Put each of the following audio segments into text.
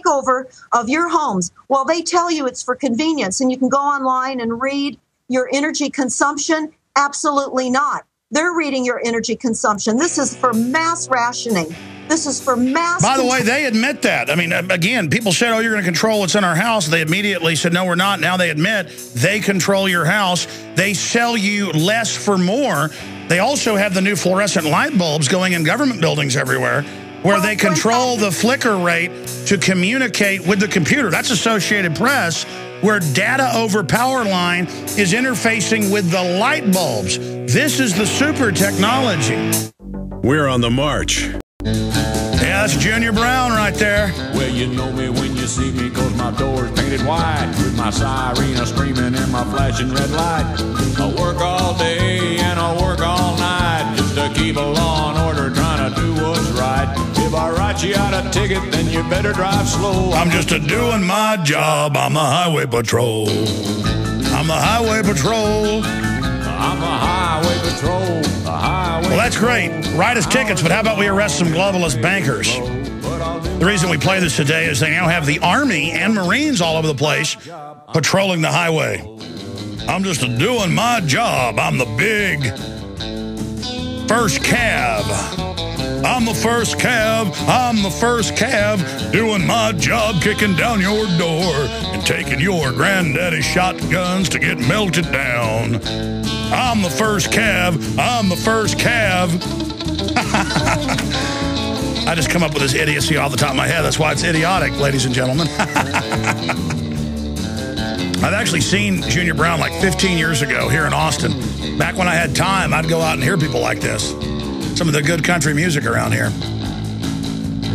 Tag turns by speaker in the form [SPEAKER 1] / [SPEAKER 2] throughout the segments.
[SPEAKER 1] takeover of your homes. Well, they tell you it's for convenience, and you can go online and read your energy consumption. Absolutely not. They're reading your energy consumption. This is for mass rationing. This is for mass...
[SPEAKER 2] By the way, they admit that. I mean, again, people said, oh, you're going to control what's in our house. They immediately said, no, we're not. Now they admit they control your house. They sell you less for more. They also have the new fluorescent light bulbs going in government buildings everywhere, where they control the flicker rate to communicate with the computer. That's Associated Press, where data over power line is interfacing with the light bulbs. This is the super technology.
[SPEAKER 3] We're on the march.
[SPEAKER 2] Yeah, that's Junior Brown right there.
[SPEAKER 4] Well, you know me when you see me, 'cause my door's painted white, with my siren screaming and my flashing red light. I work all day and I work all night, just to keep a law and order, trying to do what's right. If I write you out a ticket, then you better drive slow.
[SPEAKER 2] I'm just doing my job. I'm the highway patrol. I'm the highway patrol.
[SPEAKER 4] I'm the highway patrol. The highway
[SPEAKER 2] Well, that's great. Write us tickets, but how about we arrest some globalist bankers? The reason we play this today is they now have the Army and Marines all over the place patrolling the highway. I'm just doing my job. I'm the big first cab. I'm the first cab. I'm the first cab, doing my job, kicking down your door and taking your granddaddy's shotguns to get melted down. I'm the first cab. I'm the first cab. I just come up with this idiocy off the top of my head. That's why it's idiotic, ladies and gentlemen. I've actually seen Junior Brown like 15 years ago here in Austin. Back when I had time, I'd go out and hear people like this. Some of the good country music around here.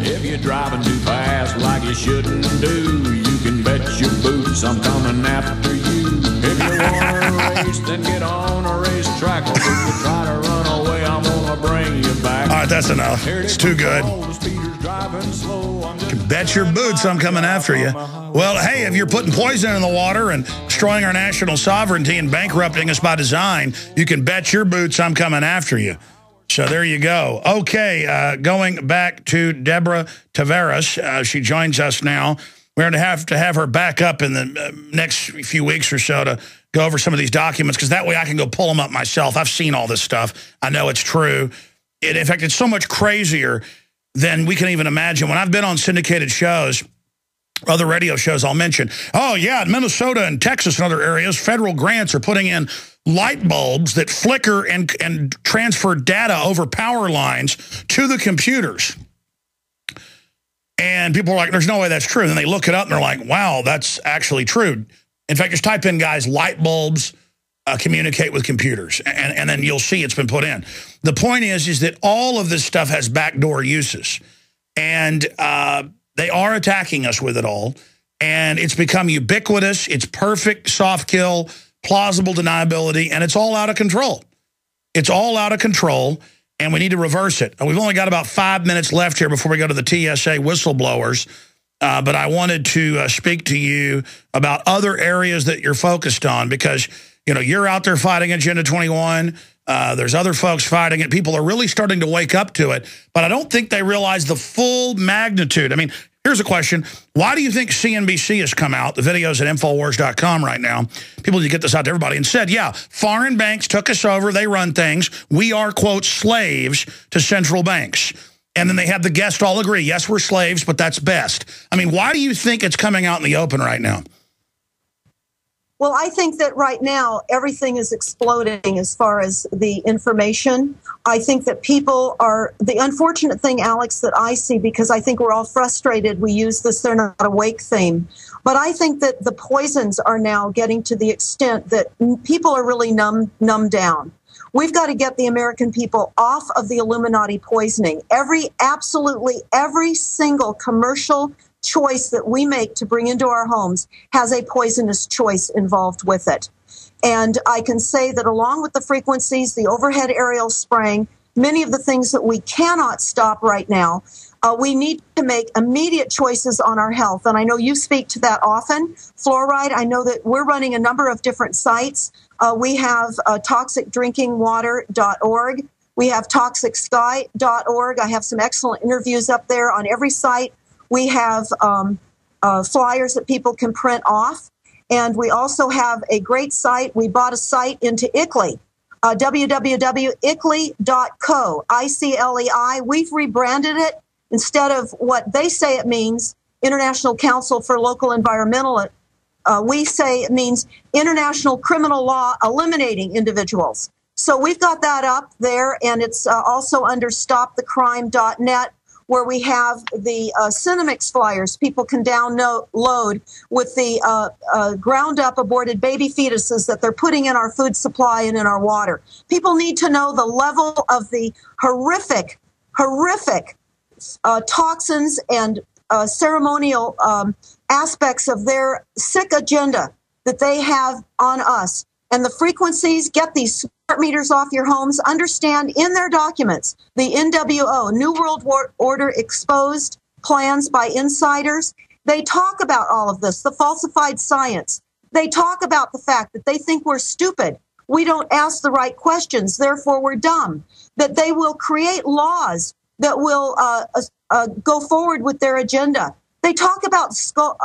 [SPEAKER 4] If you're driving too fast like you shouldn't do, you can bet your boots I'm coming after you. If you want to race, then get on a racetrack. If you try to run away, I'm gonna bring you back.
[SPEAKER 2] All right, that's enough. It's too good. You can bet your boots I'm coming after you. Well, hey, if you're putting poison in the water and destroying our national sovereignty and bankrupting us by design, you can bet your boots I'm coming after you. So there you go. Okay, going back to Deborah Tavares. She joins us now. We're going to have her back up in the next few weeks or so to go over some of these documents, because that way I can go pull them up myself. I've seen all this stuff. I know it's true. In fact, it's so much crazier than we can even imagine. When I've been on syndicated shows, other radio shows I'll mention, oh, yeah, in Minnesota and Texas and other areas, federal grants are putting in light bulbs that flicker and transfer data over power lines to the computers. And people are like, there's no way that's true. And then they look it up and they're like, wow, that's actually true. In fact, just type in, guys, light bulbs communicate with computers, and then you'll see it's been put in. The point is that all of this stuff has backdoor uses, and they are attacking us with it all, and it's become ubiquitous. It's perfect soft kill, plausible deniability, and it's all out of control. It's all out of control, and we need to reverse it. We've only got about 5 minutes left here before we go to the TSA whistleblowers, but I wanted to speak to you about other areas that you're focused on, because you know, you're out there fighting Agenda 21. There's other folks fighting it. People are really starting to wake up to it, but I don't think they realize the full magnitude. I mean, here's a question. Why do you think CNBC has come out, the videos at Infowars.com right now, people need to get this out to everybody, and said, yeah, foreign banks took us over. They run things. We are, quote, slaves to central banks. And then they have the guests all agree, yes, we're slaves, but that's best. I mean, why do you think it's coming out in the open right now?
[SPEAKER 1] Well, I think that right now everything is exploding as far as the information. I think that people are, the unfortunate thing, Alex, that I see, because I think we're all frustrated, we use this "they're not awake" theme. But I think that the poisons are now getting to the extent that people are really numbed down. We've got to get the American people off of the Illuminati poisoning. Absolutely every single commercial choice that we make to bring into our homes has a poisonous choice involved with it. And I can say that along with the frequencies, the overhead aerial spraying, many of the things that we cannot stop right now, we need to make immediate choices on our health. And I know you speak to that often. Fluoride, I know that we're running a number of different sites. We have toxicdrinkingwater.org. We have toxicsky.org. I have some excellent interviews up there on every site. We have flyers that people can print off. And we also have a great site. We bought a site into ICLEI, www.iclei.co, ICLEI. We've rebranded it instead of what they say it means, International Council for Local Environmental. We say it means International Criminal Law Eliminating Individuals. So we've got that up there, and it's also under stopthecrime.net, where we have the Cinemix flyers people can download with the ground-up aborted baby fetuses that they're putting in our food supply and in our water. People need to know the level of the horrific toxins and ceremonial aspects of their sick agenda that they have on us. And the frequencies, get these smart meters off your homes. Understand in their documents, the NWO, New World Order exposed plans by insiders. They talk about all of this, the falsified science. They talk about the fact that they think we're stupid. We don't ask the right questions, therefore we're dumb. That they will create laws that will go forward with their agenda. They talk about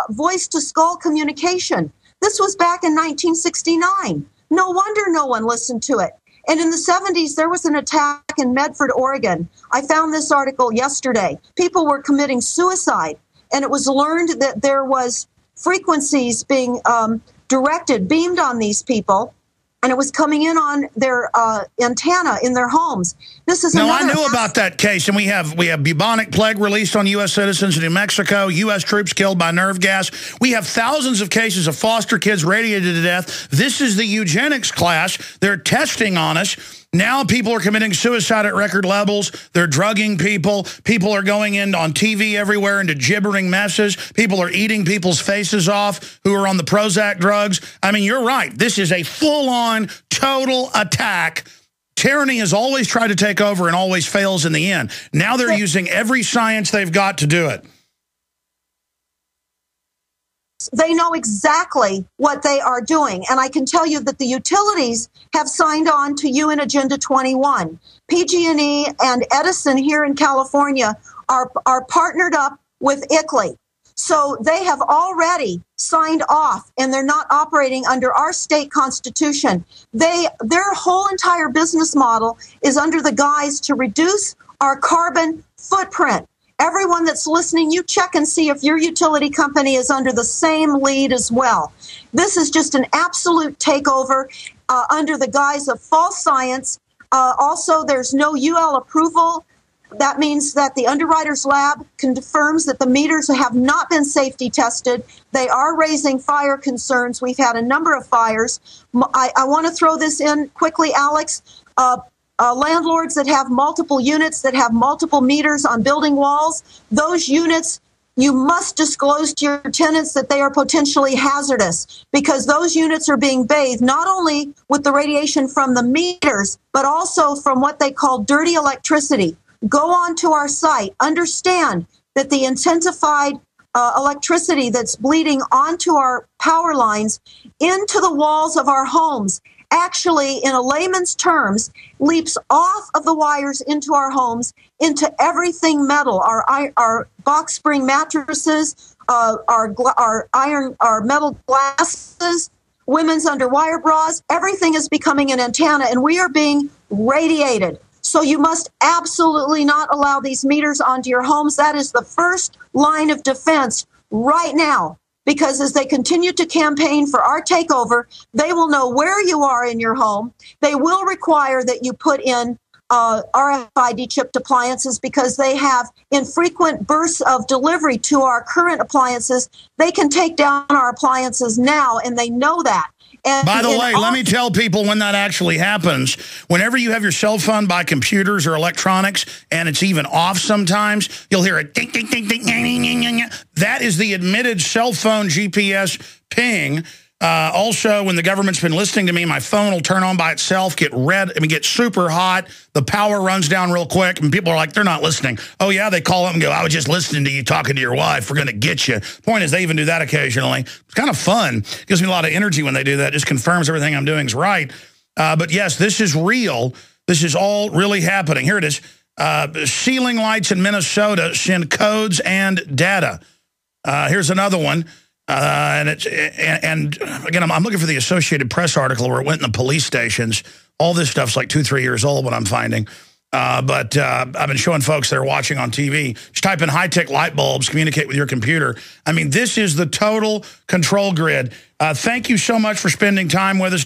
[SPEAKER 1] voice-to-skull communication. This was back in 1969. No wonder no one listened to it. And in the 70s, there was an attack in Medford, Oregon. I found this article yesterday. People were committing suicide, and it was learned that there was frequencies being beamed on these people, and it was coming in on their antenna in their homes. This is
[SPEAKER 2] I knew about that case, and we have bubonic plague released on U.S. citizens in New Mexico, U.S. troops killed by nerve gas. We have thousands of cases of foster kids radiated to death. This is the eugenics class. They're testing on us. Now people are committing suicide at record levels. They're drugging people. People are going in on TV everywhere into gibbering messes. People are eating people's faces off who are on the Prozac drugs. I mean, you're right. This is a full-on, total attack. Tyranny has always tried to take over and always fails in the end. Now they're using every science they've got to do it.
[SPEAKER 1] They know exactly what they are doing. And I can tell you that the utilities have signed on to UN Agenda 21. PG&E and Edison here in California are partnered up with ICLEI. So they have already signed off, and they're not operating under our state constitution. Their whole entire business model is under the guise to reduce our carbon footprint. Everyone that's listening, you check and see if your utility company is under the same lead as well. This is just an absolute takeover under the guise of false science. Also, there's no UL approval. That means that the Underwriters Lab confirms that the meters have not been safety tested. They are raising fire concerns. We've had a number of fires. I want to throw this in quickly, Alex. Landlords that have multiple units, that have multiple meters on building walls, those units, you must disclose to your tenants that they are potentially hazardous, because those units are being bathed not only with the radiation from the meters, but also from what they call dirty electricity. Go on to our site. Understand that the intensified electricity that's bleeding onto our power lines into the walls of our homes actually, in a layman's terms, leaps off of the wires into our homes, into everything metal, our box spring mattresses, our metal glasses, women's underwire bras. Everything is becoming an antenna, and we are being radiated. So you must absolutely not allow these meters onto your homes. That is the first line of defense right now. Because as they continue to campaign for our takeover, they will know where you are in your home. They will require that you put in RFID chipped appliances, because they have infrequent bursts of delivery to our current appliances. They can take down our appliances now, and they know that. And
[SPEAKER 2] by the way, let me tell people when that actually happens. Whenever you have your cell phone by computers or electronics, and it's even off sometimes, you'll hear a ding, ding, ding, ding, ding, ding, ding, ding. That is the admitted cell phone GPS ping. Also, when the government's been listening to me, my phone will turn on by itself, get red, get super hot. The power runs down real quick, and people are like, they're not listening. Oh, yeah, they call up and go, I was just listening to you talking to your wife. We're going to get you. Point is, they even do that occasionally. It's kind of fun. Gives me a lot of energy when they do that. Just confirms everything I'm doing is right. But, yes, this is real. This is all really happening. Here it is. Ceiling lights in Minnesota send codes and data. Here's another one. And again, I'm looking for the Associated Press article where it went in the police stations. All this stuff's like 2-3 years old, what I'm finding. But I've been showing folks that are watching on TV. Just type in high-tech light bulbs, communicate with your computer. I mean, this is the total control grid. Thank you so much for spending time with us.